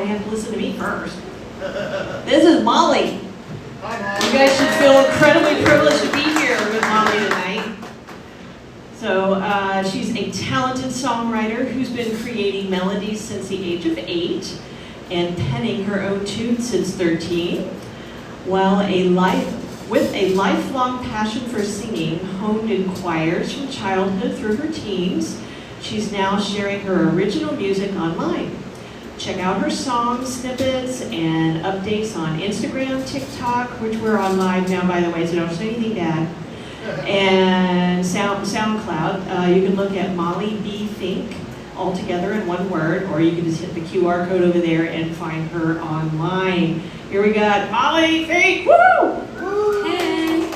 you have to listen to me first. This is Molly. You guys should feel incredibly privileged to be here with Molly tonight. So she's a talented songwriter who's been creating melodies since the age of 8 and penning her own tunes since 13. While with a lifelong passion for singing, honed in choirs from childhood through her teens, she's now sharing her original music online. Check out her songs, snippets, and updates on Instagram, TikTok, which we're on live now, by the way, so don't say anything bad, and SoundCloud. You can look at Molly B. Fink, all together in one word, or you can just hit the QR code over there and find her online. Here we got Molly Fink, woo! Hey!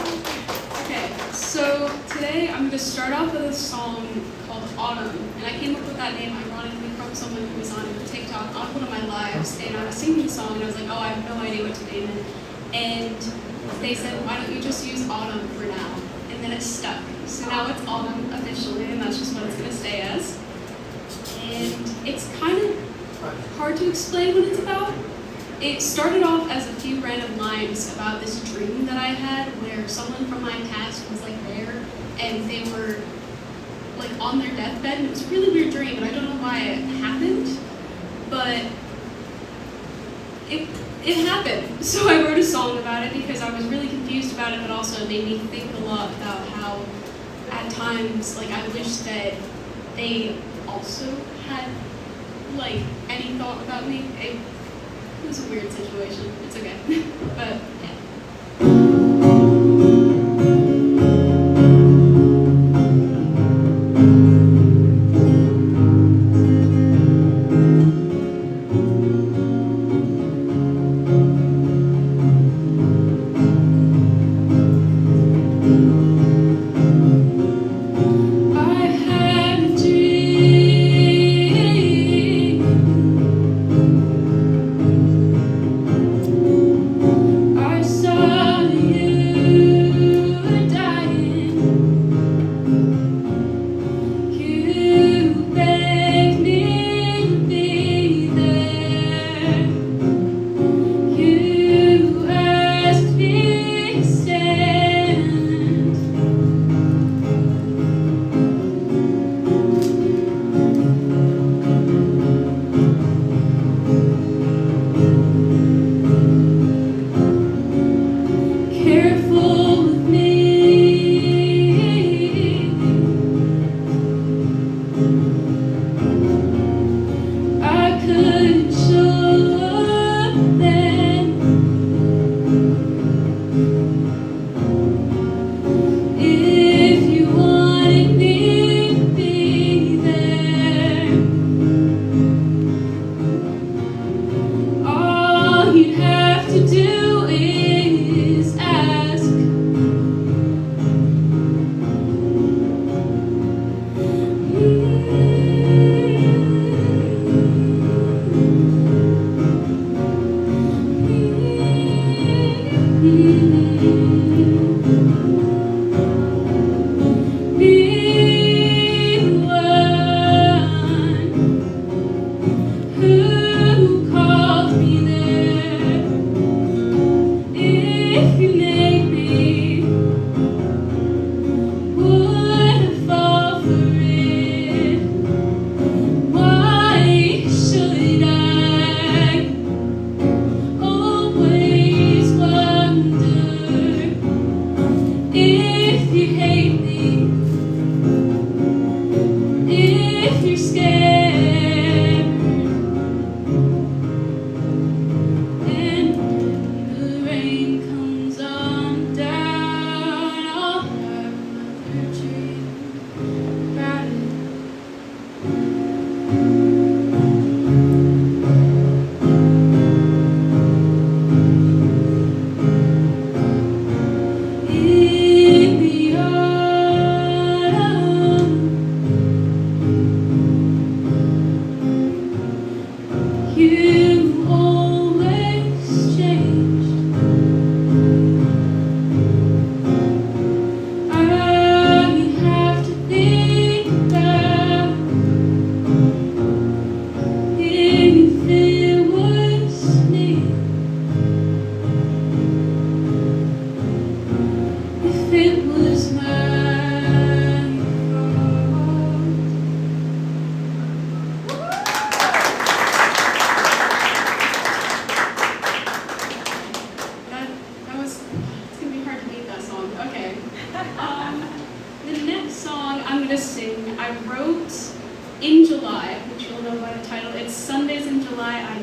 Okay, so today I'm going to start off with a song called Autumn, and I came up with that name ironically from someone who was on TikTok on one of my lives, and I was singing the song, and I was like, oh, I have no idea what to name it, and they said, why don't you just use Autumn for now, and then it stuck. So now it's Autumn officially, and that's just what it's going to stay as. And it's kind of hard to explain what it's about. It started off as a few random lines about this dream that I had where someone from my past was like there and they were like on their deathbed, and it was a really weird dream, and I don't know why it happened, but it happened. So I wrote a song about it because I was really confused about it, but also it made me think a lot about how at times like I wish that they also had like any thought about me. It was a weird situation. It's okay. But yeah. I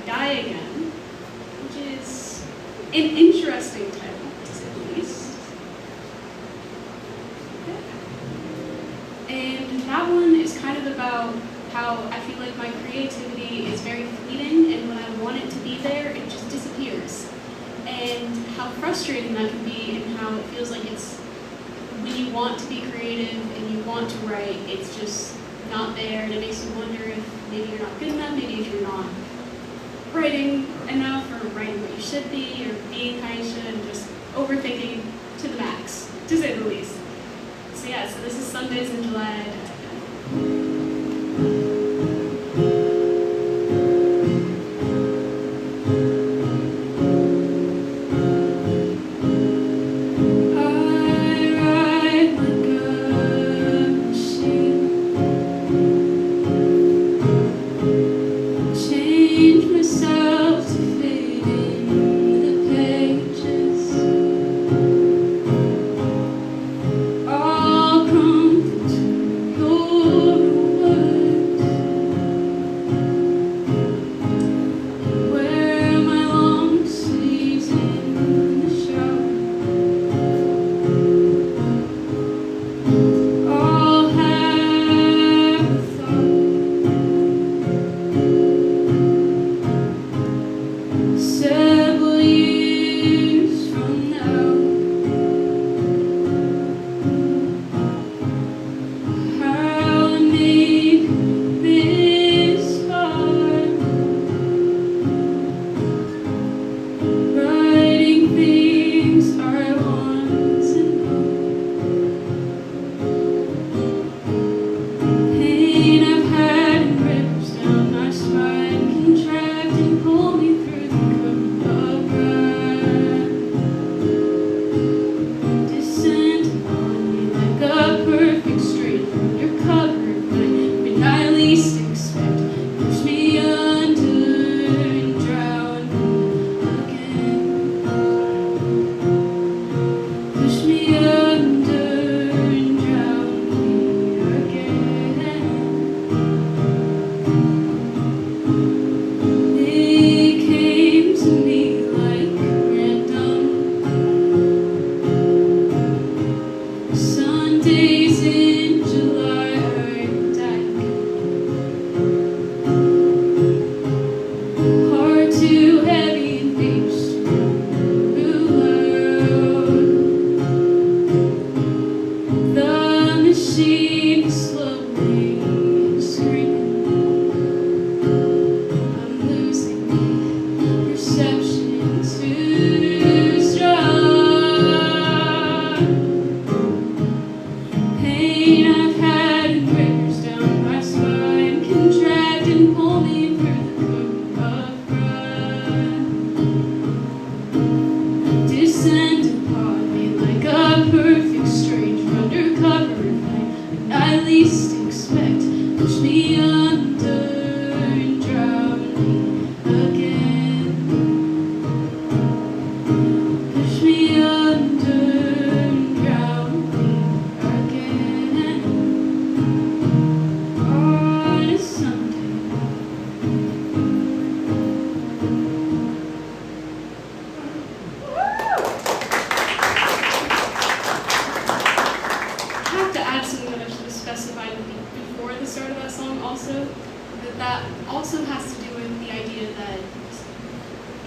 Die Again, which is an interesting title, to say the least. And that one is kind of about how I feel like my creativity is very fleeting, and when I want it to be there, it just disappears. And how frustrating that can be, and how it feels like it's when you want to be creative and you want to write, it's just not there, and it makes you wonder if maybe you're not good enough, maybe if you're not writing enough, or writing what you should be, or being how you should, and just overthinking to the max, to say the least. So yeah, so this is Sundays in July.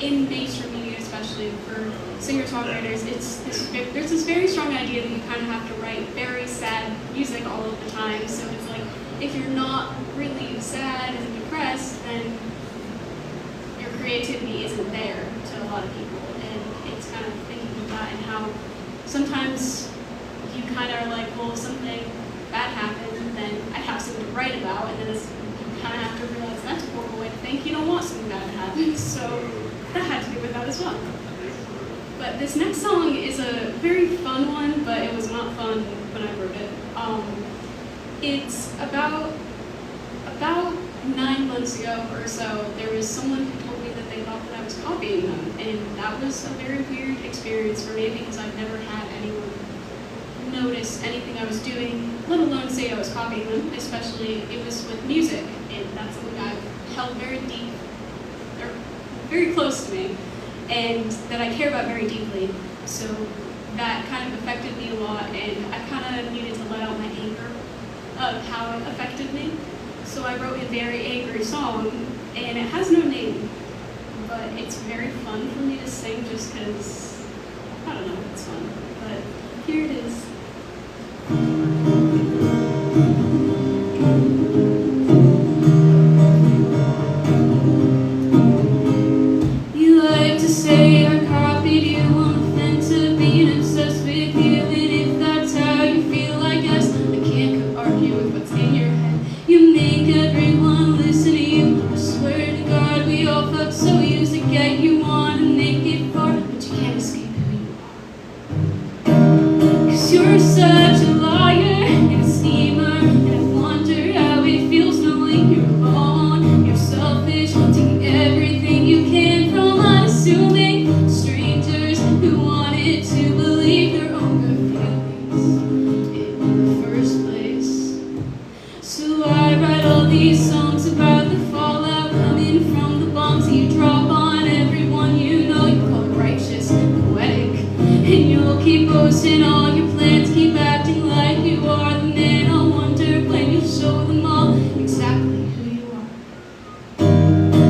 In mainstream media, especially for singer-songwriters, there's this very strong idea that you kind of have to write very sad music all of the time. So it's like, if you're not really sad and depressed, then your creativity isn't there to a lot of people. And it's kind of thinking of that and how sometimes you kind of are like, well, if something bad happened, then I have something to write about, and then you kind of have to realize that's a horrible way to think. You don't want something bad to happen, so that had to do with that as well. But this next song is a very fun one, but it was not fun when I wrote it. It's about 9 months ago or so, there was someone who told me that they thought that I was copying them, and that was a very weird experience for me because I've never had anyone notice anything I was doing, let alone say I was copying them, especially it was with music, and that's something I've held very deep, or very close to me and that I care about very deeply. So that kind of affected me a lot, and I kind of needed to let out my anger of how it affected me. So I wrote a very angry song, and it has no name, but it's very fun for me to sing just because, I don't know, it's fun. But here it is. You like to say I copied you on the fence of being obsessed with you, and if that's how you feel, I guess I can't argue with what's in your head. You make everyone listen to you. I swear to God, we all felt so used to get you on and make it far, but you can't escape who you are. 'Cause you're such a liar and a schemer, and I wonder how it feels knowing you're alone. You're selfish, taking everything you can from unassuming strangers who wanted to believe their own good feelings in the first place. So I write all these songs about the fallout coming from the bombs that you drop on everyone you know. You call it righteous, poetic, and you'll keep boasting all your plans, keep acting like you are the man. I'll wonder when you show them all exactly who you are.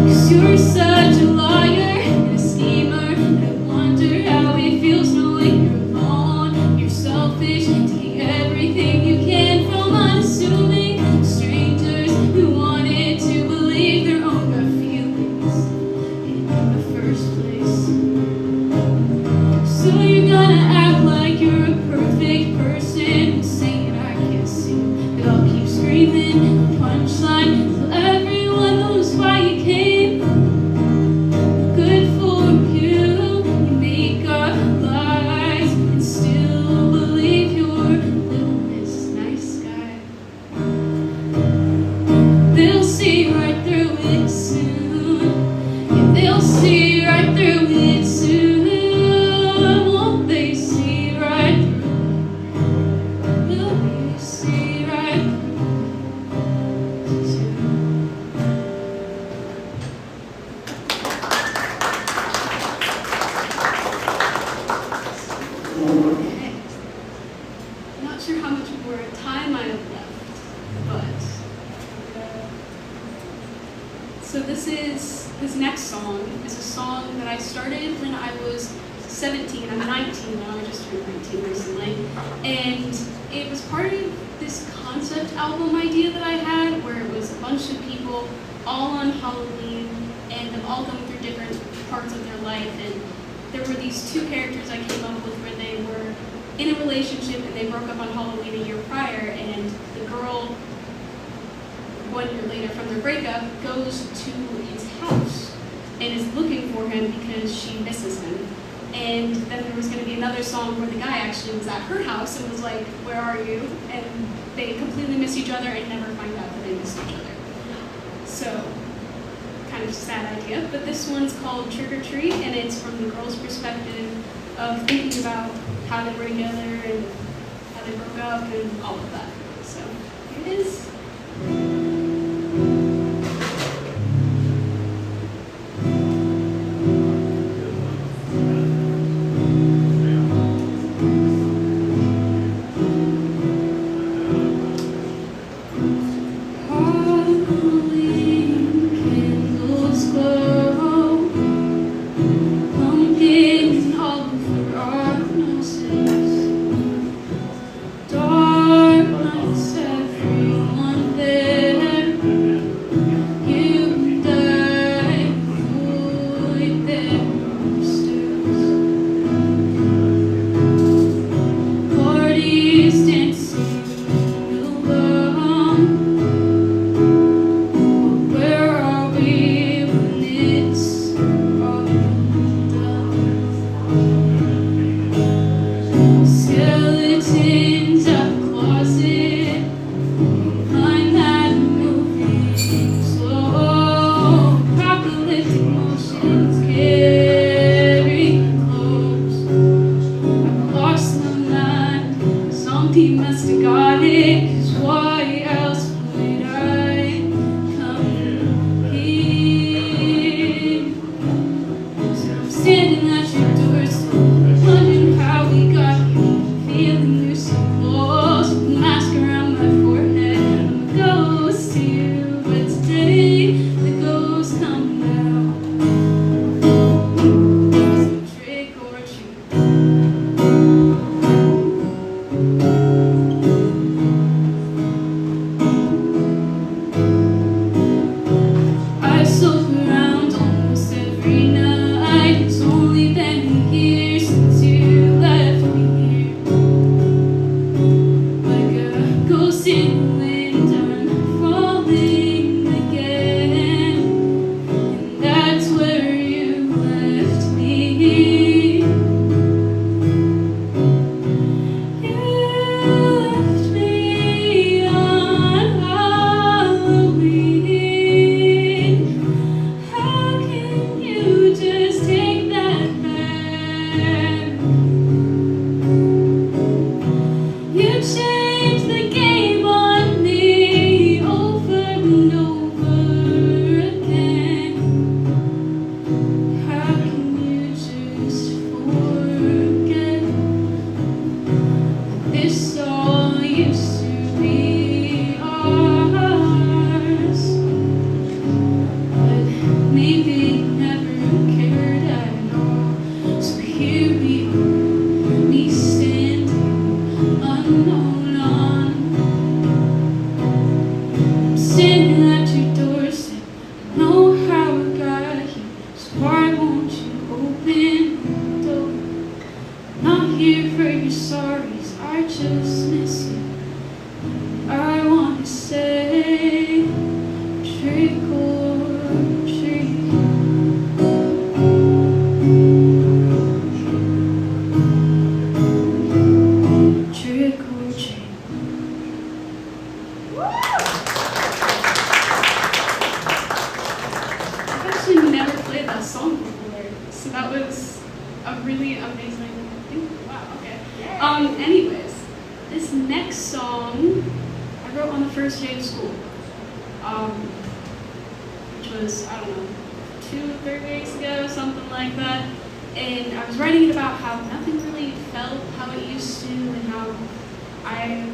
'Cause you're such a liar and a schemer, and I wonder how it feels knowing you're alone. You're selfish, taking everything you can from unassuming strangers who wanted to believe their own gut feelings in the first place. So you're gonna act like you're a perfect person, saying I can't sing, but I'll keep screaming the punchline till everyone knows why you came. Good for you, you make up lies and still believe you're little Miss Nice Guy. They'll see right through it soon. Yeah, they'll see right through it soon. Won't they see right through? Will they see right through it soon? Okay. Not sure how much more time I have left, but so this next song is a song that I started when I was 17. I'm 19 now. I just turned 19 recently, and it was part of this concept album idea that I had, where it was a bunch of people all on Halloween, and them all going through different parts of their life. And there were these two characters I came up with where they were in a relationship and they broke up on Halloween a year prior, and the girl 1 year later from their breakup goes to his house and is looking for him because she misses him. And then there was going to be another song where the guy actually was at her house and was like, "Where are you?" And they completely miss each other and never find out that they missed each other. So, kind of sad idea. But this one's called Trick or Treat, and it's from the girl's perspective of thinking about how they were together and how they broke up and all of that. So, here it is. Dark nights, everyone Anyways, this next song I wrote on the first day of school, which was, I don't know, 2-3 weeks ago, something like that. And I was writing it about how nothing really felt how it used to, and how I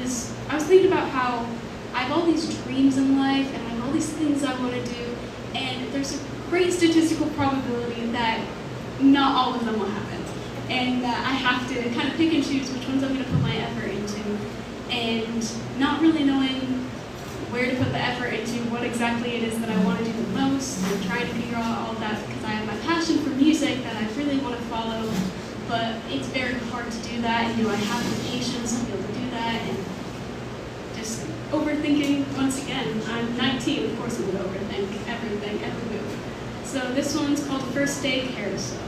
was thinking about how I have all these dreams in life, and I have all these things I want to do, and there's a great statistical probability that not all of them will happen. And I have to kind of pick and choose which ones I'm going to put my effort into, and not really knowing where to put the effort into, what exactly it is that I want to do the most, and trying to figure out all of that because I have my passion for music that I really want to follow, but it's very hard to do that, and do I have the patience to be able to do that, and just overthinking once again. I'm 19, of course I'm going to overthink everything, every move. So this one's called First Day Carousels.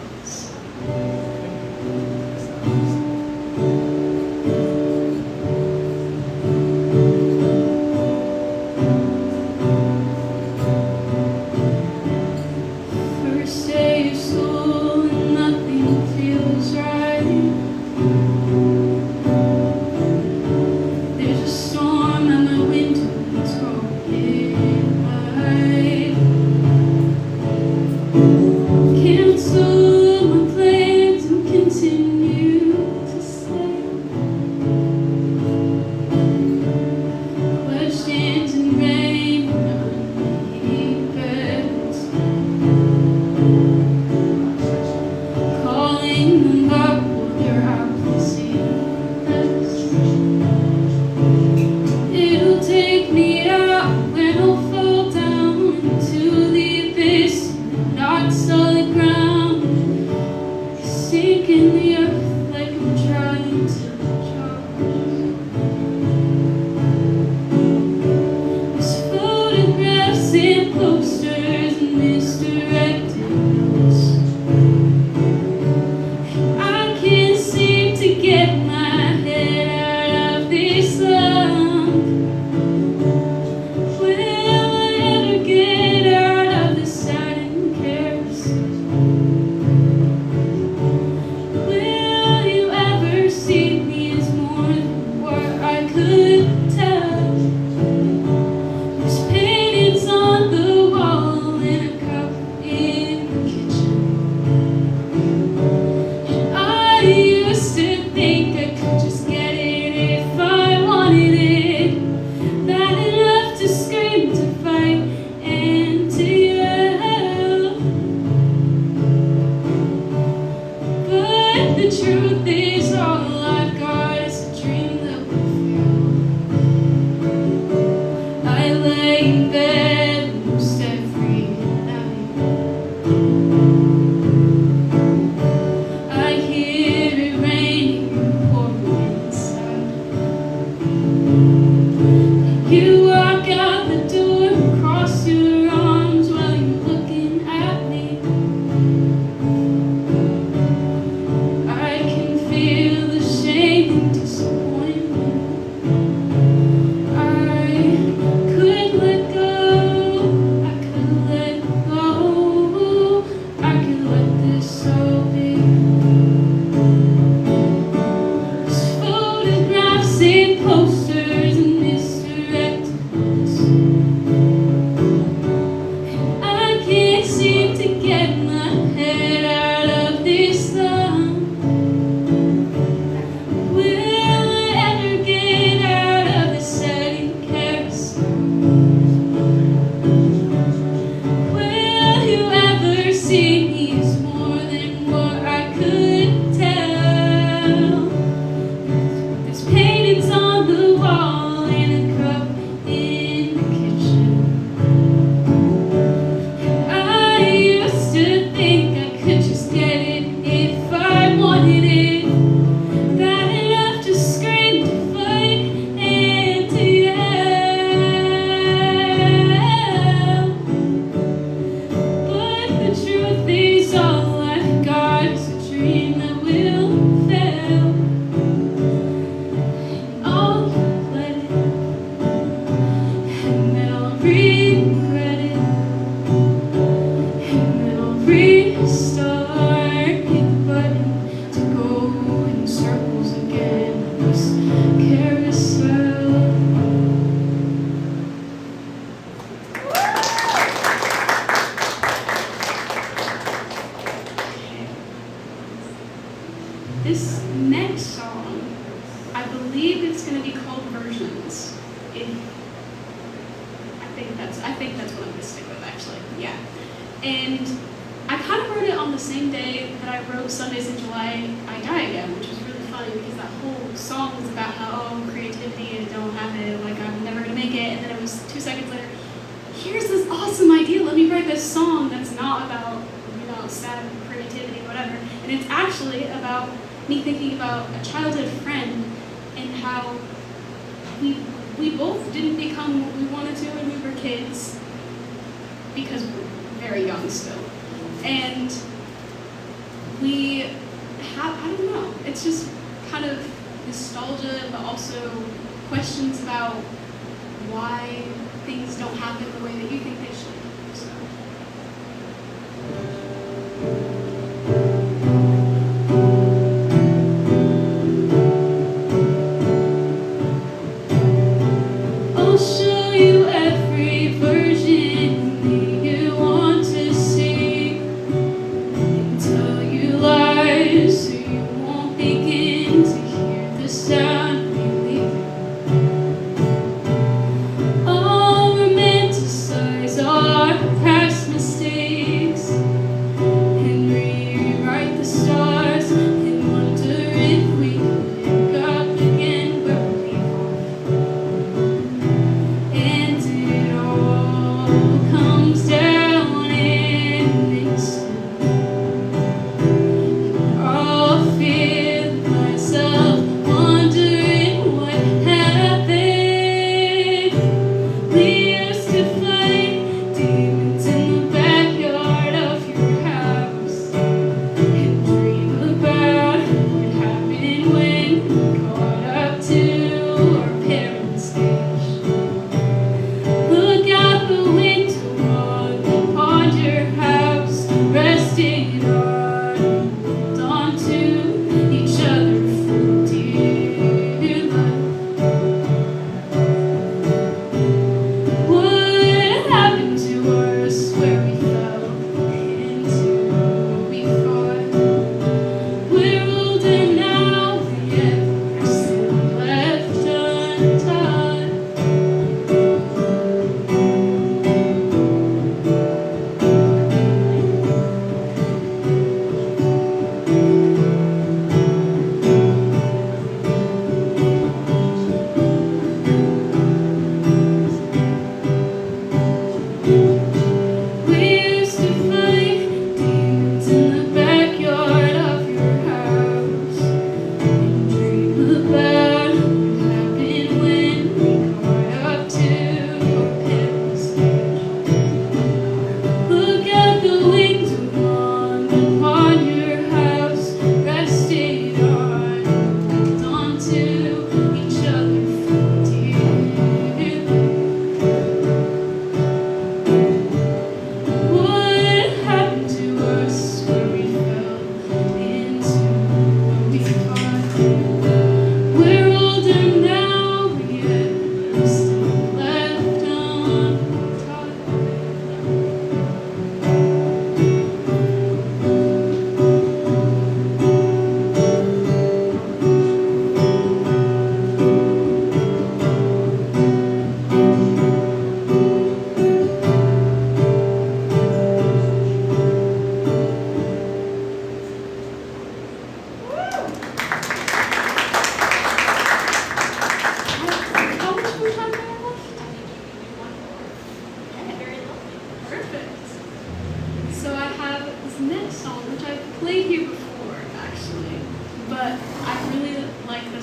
First day of school and nothing feels right. There's a storm at my window, it's broken light. Cancel my plans and continue to stay. Questions and rain and unmade beds. Calling them up while they're out placing bets. It'll take me out when I'll fall down into the abyss and not solid ground. Sink in the earth like I'm trying to charge. There's photographs and posters and misdirected notes. I can't seem to get my head out of this slump. Will I ever get out of this sad and carousel? Will truth is all I've got is a dream that will fail. I lay in bed most every night. I hear it raining and pouring inside. You walk out the door, cross your arms while you're looking at me. I can feel the shame and disappointment. I could let go, I could let go, I could let this all be. There's photographs and posters and misdirections. I can't seem to get my head out of this slum. Will I ever get out of this setting carousel? Will you ever see me as more than what I could tell? There's paintings on the wall and a cup in the kitchen. I used to think I could just get it if I wanted it. Bad enough to scream, to fight, and to yell. But the truth is all I've got is a dream that will fail. And I'll let it, and then I'll regret it, and then I'll restart, hit the button to go in circles again. This carousel. This next song, I believe it's going to be called Versions. I think that's what I'm going to stick with, actually. Yeah. And I kind of wrote it on the same day that I wrote Sundays in July, I Die Again, which was really funny because that whole song was about how, oh, creativity and don't have it, like I'm never going to make it. And then it was 2 seconds later, here's this awesome idea, let me write this song that's not about, sad creativity, whatever. And it's actually about me thinking about a childhood friend and how we both didn't become what we wanted to when we were kids because we're very young still. And we have, I don't know, it's just kind of nostalgia, but also questions about why things don't happen the way that you think they should. So. I'll show you every version you want to see and tell you lies so you won't begin to hear the sound of me leaving. I'll romanticize our past mistakes and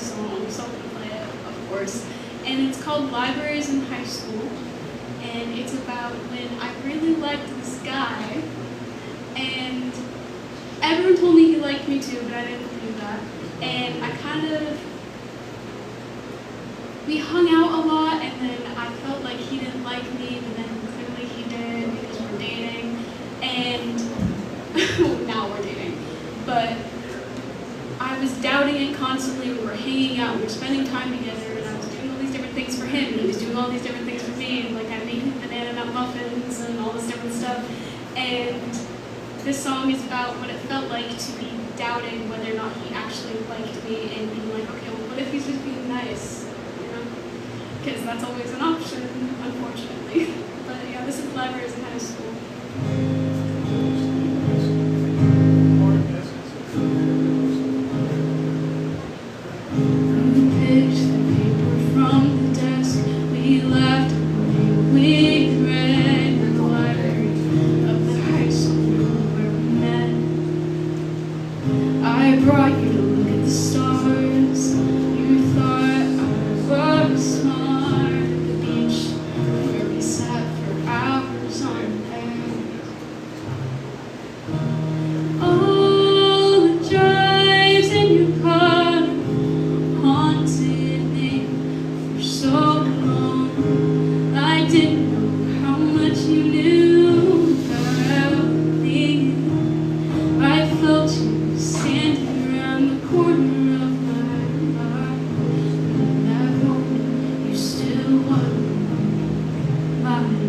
song, so I'm going to play it, of course. And it's called Libraries in High School. And it's about when I really liked this guy. And everyone told me he liked me too, but I didn't believe that. And we hung out a lot, and then I felt like he didn't like me, but then clearly he did because we're dating. And now we're dating. But I was doubting it constantly. We were hanging out, we were spending time together, and I was doing all these different things for him, and he was doing all these different things for me. And like I made him banana nut muffins and all this different stuff. And this song is about what it felt like to be doubting whether or not he actually liked me, and being like, okay, well, what if he's just being nice? You know? Because that's always an option, unfortunately. But yeah, this is Libraries in High School. Brought you to look at the stars. You thought I was smart. At the beach where we sat for hours on the pad. All the drives in your car haunted me for so long. I didn't know how much you knew about me. I felt you standing around the corner of my heart. In that moment, you still want mine.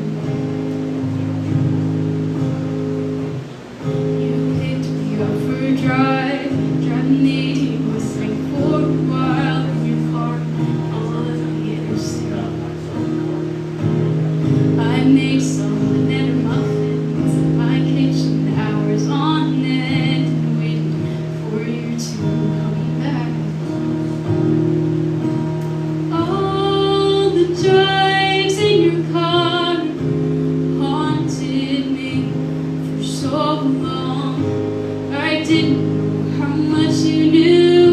You picked me up for a drive, driving 80 was like for a while in your car on the interstate. I made some banana muffins in my kitchen, hours on end, waiting for you to come back. All the drives in your car haunted me for so long. I didn't know how much you knew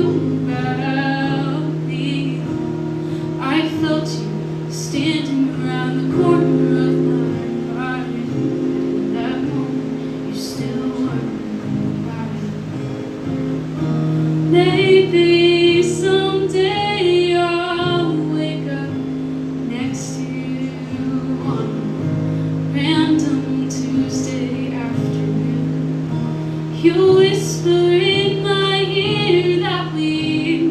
about me. I felt you standing around the corner of my mind. In that moment, you still weren't mine. Maybe someday I'll wake up next to you on a random Tuesday afternoon. You'll whisper in my ear that we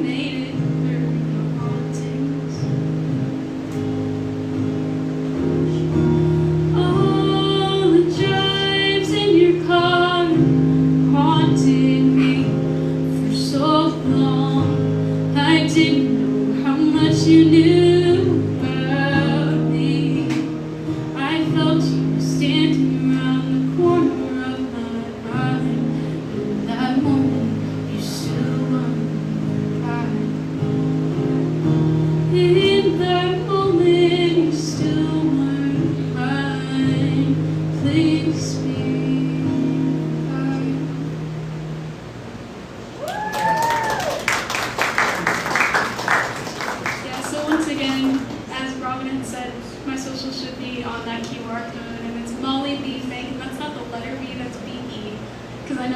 made it through the hauntings. All the drives in your car haunted me for so long. I didn't know how much you knew about me. I felt you standing around the corner of my mind. In that moment, you still weren't mine. In that moment, you still weren't mine. Please be mine. Yeah, so once again, as Robin had said, my social should be on that QR code, and it's Molly B. Fink, and that's not the letter B, that's B-E, because I know